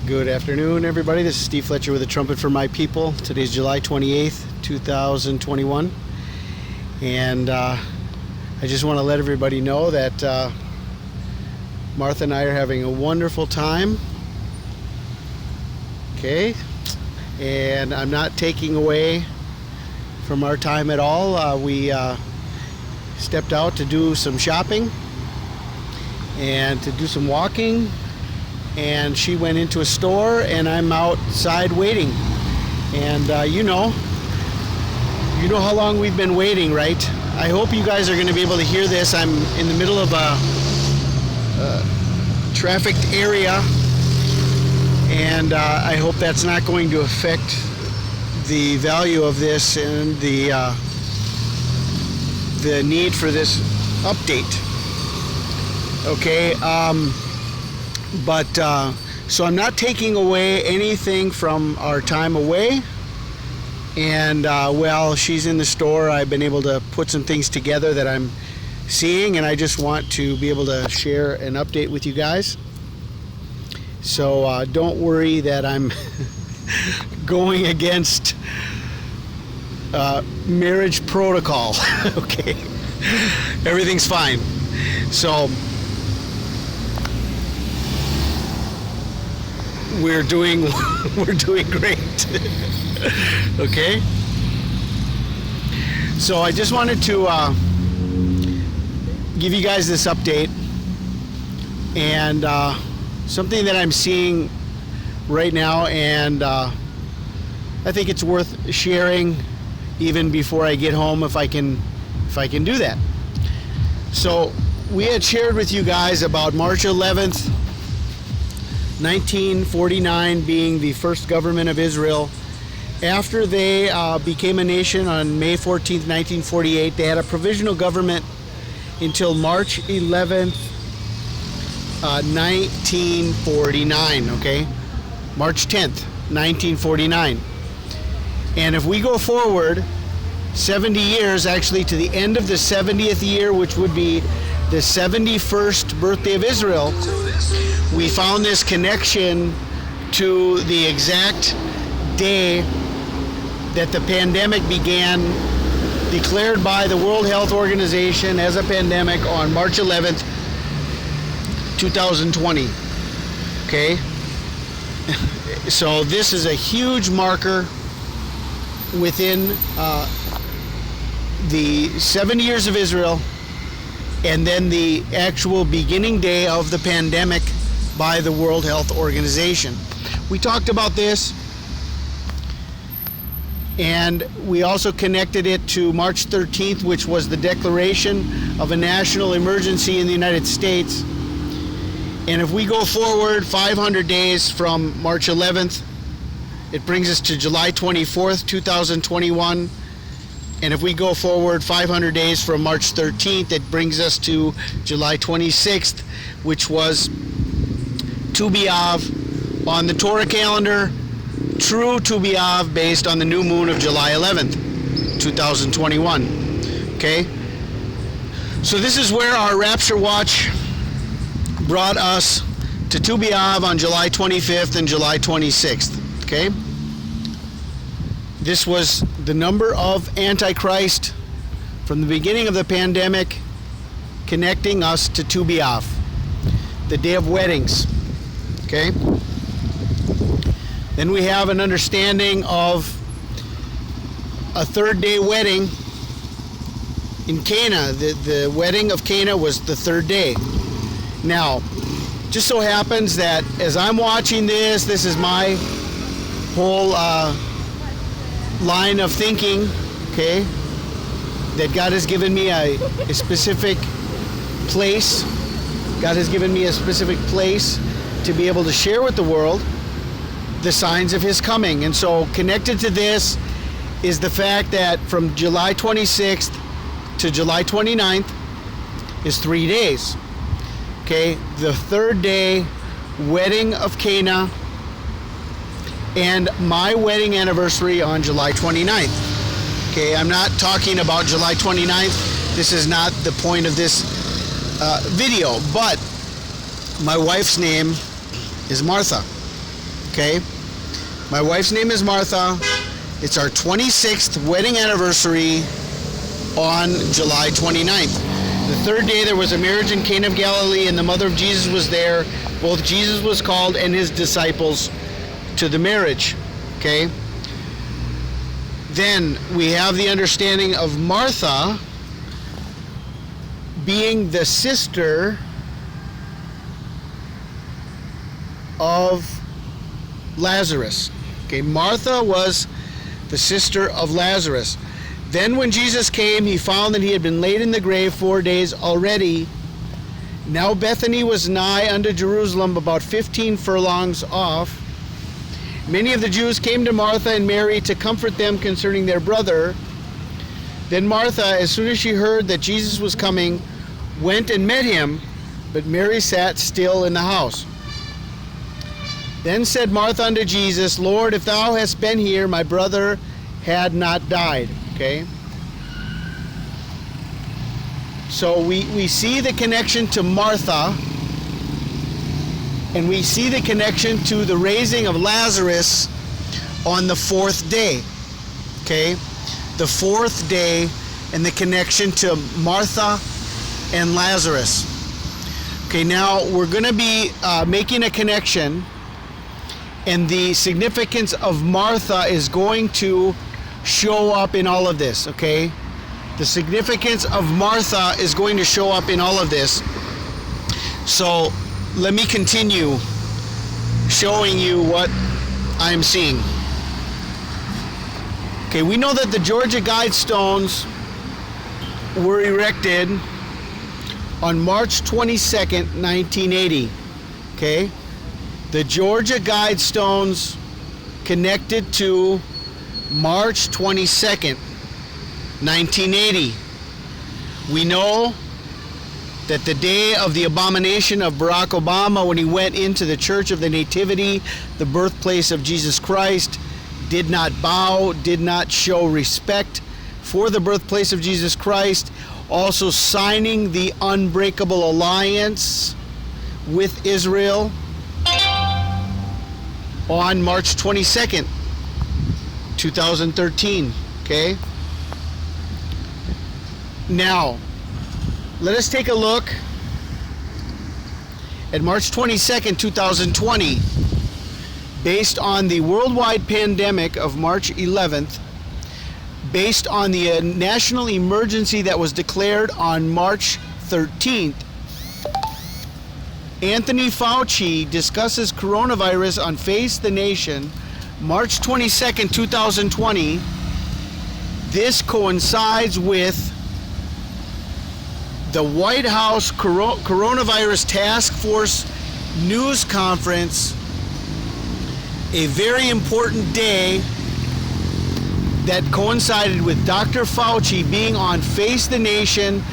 Good afternoon, everybody. This is Steve Fletcher with a Trumpet for My People. Today's July 28th, 2021. And I just want to let everybody know that Martha and I are having a wonderful time. Okay? And I'm not taking away from our time at all. We stepped out to do some shopping and to do some walking. And she went into a store, and I'm outside waiting. And you know how long we've been waiting, right? I hope you guys are going to be able to hear this. I'm in the middle of a trafficked area, and I hope that's not going to affect the value of this and the need for this update. Okay. So I'm not taking away anything from our time away, and while she's in the store, I've been able to put some things together that I'm seeing, and I just want to be able to share an update with you guys. So don't worry that I'm going against marriage protocol. Okay, everything's fine. So we're doing great. Okay, so I just wanted to give you guys this update, and something that I'm seeing right now, and I think it's worth sharing even before I get home, if I can do that. So we had shared with you guys about March 11th 1949 being the first government of Israel. After they became a nation on May 14th, 1948, they had a provisional government until March 11th, 1949, okay? March 10th, 1949. And if we go forward 70 years, actually to the end of the 70th year, which would be the 71st birthday of Israel, we found this connection to the exact day that the pandemic began, declared by the World Health Organization as a pandemic on March 11th, 2020. Okay? So this is a huge marker within the 70 years of Israel, and then the actual beginning day of the pandemic by the World Health Organization. We talked about this, and we also connected it to March 13th, which was the declaration of a national emergency in the United States. And if we go forward 500 days from March 11th, it brings us to July 24th, 2021. And if we go forward 500 days from March 13th, it brings us to July 26th, which was Tu B'Av on the Torah calendar, true Tu B'Av based on the new moon of July 11th, 2021. Okay? So this is where our Rapture Watch brought us to Tu B'Av on July 25th and July 26th. Okay? This was the number of Antichrist from the beginning of the pandemic, connecting us to Tu B'Av, the day of weddings. Okay? Then we have an understanding of a third day wedding in Cana. The wedding of Cana was the third day. Now, just so happens that as I'm watching this is my whole line of thinking, okay, that God has given me a specific place. God has given me a specific place to be able to share with the world the signs of His coming. And so connected to this is the fact that from July 26th to July 29th is 3 days. Okay, the third day wedding of Cana, and my wedding anniversary on July 29th. Okay, I'm not talking about July 29th. This is not the point of this video, but my wife's name is Martha. Okay? My wife's name is Martha. It's our 26th wedding anniversary on July 29th. The third day there was a marriage in Cana of Galilee, and the mother of Jesus was there. Both Jesus was called and his disciples to the marriage. Okay? Then we have the understanding of Martha being the sister of Lazarus. Okay, Martha was the sister of Lazarus. Then when Jesus came, he found that he had been laid in the grave 4 days already. Now Bethany was nigh unto Jerusalem, about 15 furlongs off. Many of the Jews came to Martha and Mary to comfort them concerning their brother. Then Martha, as soon as she heard that Jesus was coming, went and met him, but Mary sat still in the house. Then said Martha unto Jesus, Lord, if thou hadst been here, my brother had not died. Okay? So we see the connection to Martha, and we see the connection to the raising of Lazarus on the fourth day. Okay? The fourth day, and the connection to Martha and Lazarus. Okay, now we're going to be making a connection, and the significance of Martha is going to show up in all of this. Okay? The significance of Martha is going to show up in all of this. So let me continue showing you what I'm seeing. Okay, we know that the Georgia Guidestones were erected on March 22nd, 1980. Okay? The Georgia Guidestones connected to March 22nd, 1980. We know that the day of the abomination of Barack Obama, when he went into the Church of the Nativity, the birthplace of Jesus Christ, did not bow, did not show respect for the birthplace of Jesus Christ, also signing the unbreakable alliance with Israel on March 22nd, 2013. Okay? Now, let us take a look at March 22nd, 2020, based on the worldwide pandemic of March 11th, based on the national emergency that was declared on March 13th. Anthony Fauci discusses coronavirus on Face the Nation, March 22nd, 2020. This coincides with the White House Coronavirus Task Force news conference, a very important day that coincided with Dr. Fauci being on Face the Nation,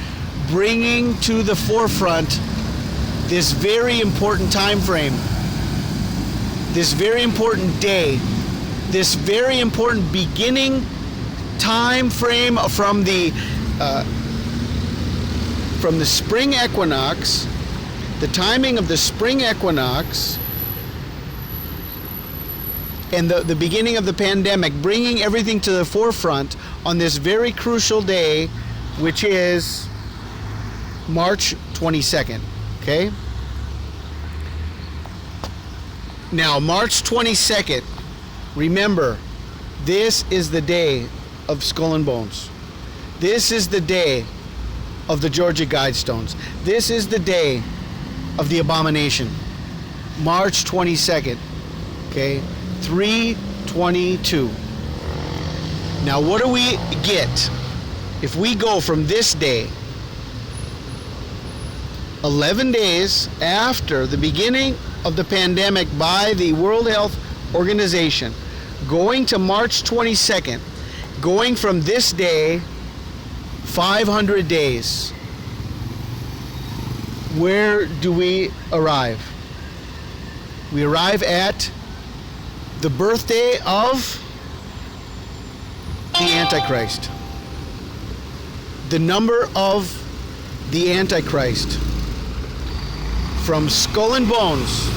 bringing to the forefront this very important time frame, this very important day, this very important beginning time frame from the spring equinox, the timing of the spring equinox, and the beginning of the pandemic, bringing everything to the forefront on this very crucial day, which is March 22nd. Okay? Now, March 22nd, remember, this is the day of Skull and Bones. This is the day of the Georgia Guidestones. This is the day of the abomination. March 22nd. Okay? 3/22. Now, what do we get if we go from this day, 11 days after the beginning of the pandemic by the World Health Organization, going to March 22nd, going from this day 500 days, where do we arrive? We arrive at the birthday of the Antichrist. The number of the Antichrist. From Skull and Bones,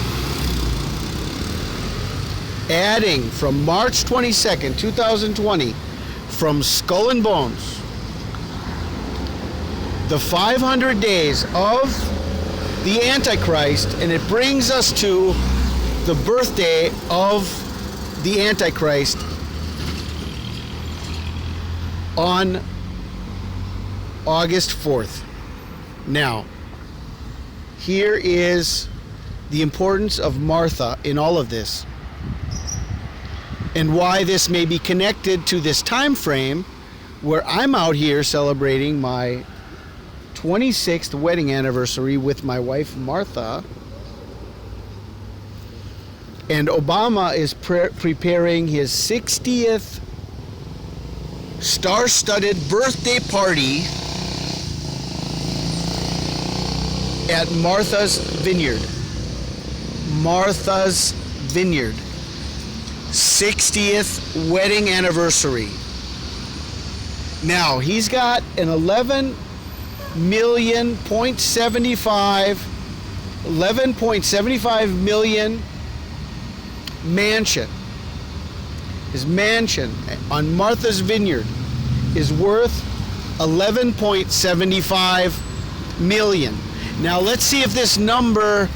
adding from March 22nd, 2020, from Skull and Bones, the 500 days of the Antichrist, and it brings us to the birthday of the Antichrist on August 4th. Now, here is the importance of Martha in all of this, and why this may be connected to this time frame where I'm out here celebrating my 26th wedding anniversary with my wife Martha, and Obama is preparing his 60th star-studded birthday party at Martha's Vineyard. Martha's Vineyard. 60th wedding anniversary. Now, he's got an 11.75 million mansion. His mansion on Martha's Vineyard is worth 11.75 million. Now let's see if this number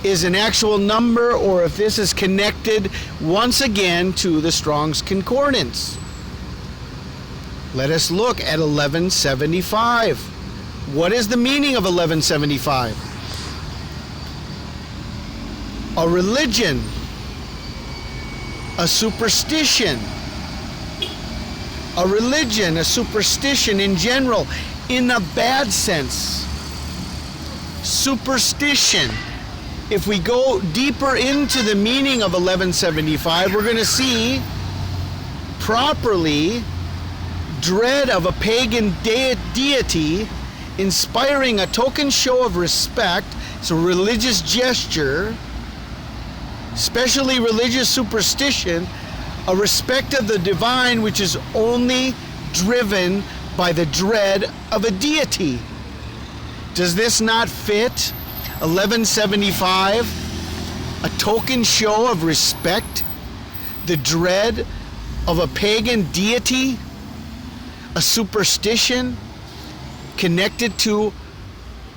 is an actual number or if this is connected once again to the Strong's Concordance. Let us look at 1175. What is the meaning of 1175? A religion, a superstition. A religion, a superstition in general, in a bad sense. Superstition. If we go deeper into the meaning of 1175, we're going to see properly dread of a pagan deity, inspiring a token show of respect. It's a religious gesture, especially religious superstition, a respect of the divine which is only driven by the dread of a deity. Does this not fit? 1175, a token show of respect, the dread of a pagan deity, a superstition connected to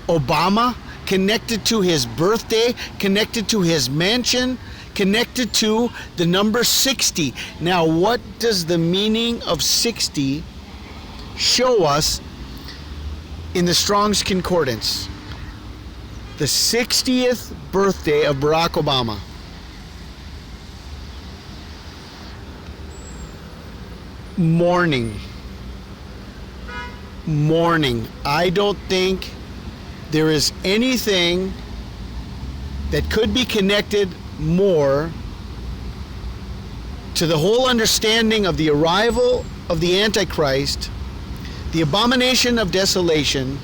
Obama, connected to his birthday, connected to his mansion, connected to the number 60. Now, what does the meaning of 60 show us in the Strong's Concordance? The 60th birthday of Barack Obama. Mourning. Mourning. I don't think there is anything that could be connected more to the whole understanding of the arrival of the Antichrist, the abomination of desolation,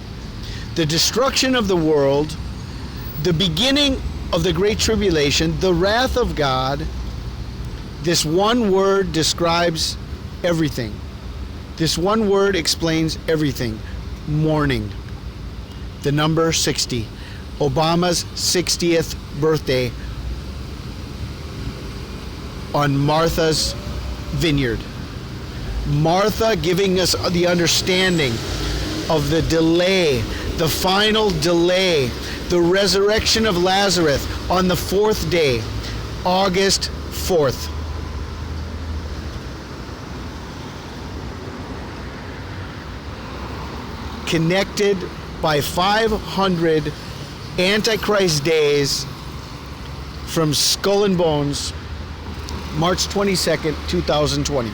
the destruction of the world, the beginning of the Great Tribulation, the wrath of God. This one word describes everything. This one word explains everything. Mourning. The number 60. Obama's 60th birthday on Martha's Vineyard. Martha giving us the understanding of the delay, the final delay, the resurrection of Lazarus on the 4th day, August 4th. Connected by 500 Antichrist days from Skull and Bones, March 22nd, 2020.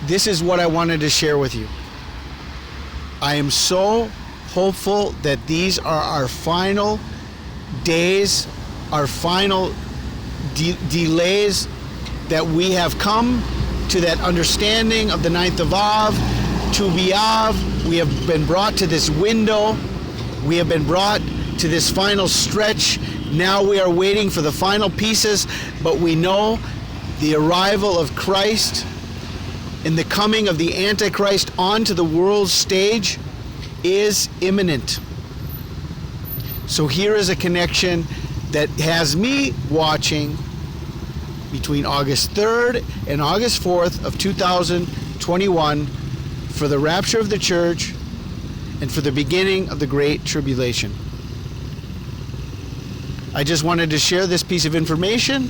This is what I wanted to share with you. I am so hopeful that these are our final days, our final delays, that we have come to that understanding of the 9th of Av, to B'Av. We have been brought to this window. We have been brought to this final stretch. Now we are waiting for the final pieces, but we know the arrival of Christ and the coming of the Antichrist onto the world stage is imminent. So here is a connection that has me watching between August 3rd and August 4th of 2021 for the rapture of the church and for the beginning of the Great Tribulation. I just wanted to share this piece of information,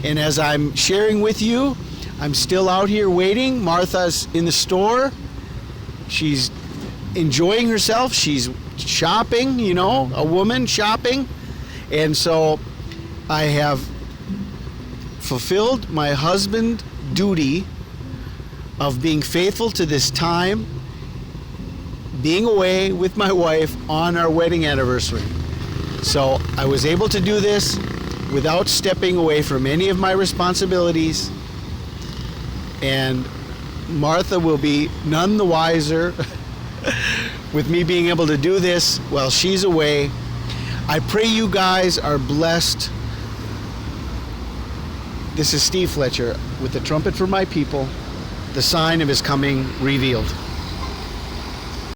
and as I'm sharing with you, I'm still out here waiting. Martha's in the store. She's enjoying herself. She's shopping, you know, a woman shopping. And so I have fulfilled my husband's duty of being faithful to this time, being away with my wife on our wedding anniversary. So I was able to do this without stepping away from any of my responsibilities, and Martha will be none the wiser with me being able to do this while she's away. I pray you guys are blessed. This is Steve Fletcher with the trumpet for my people, the sign of his coming revealed.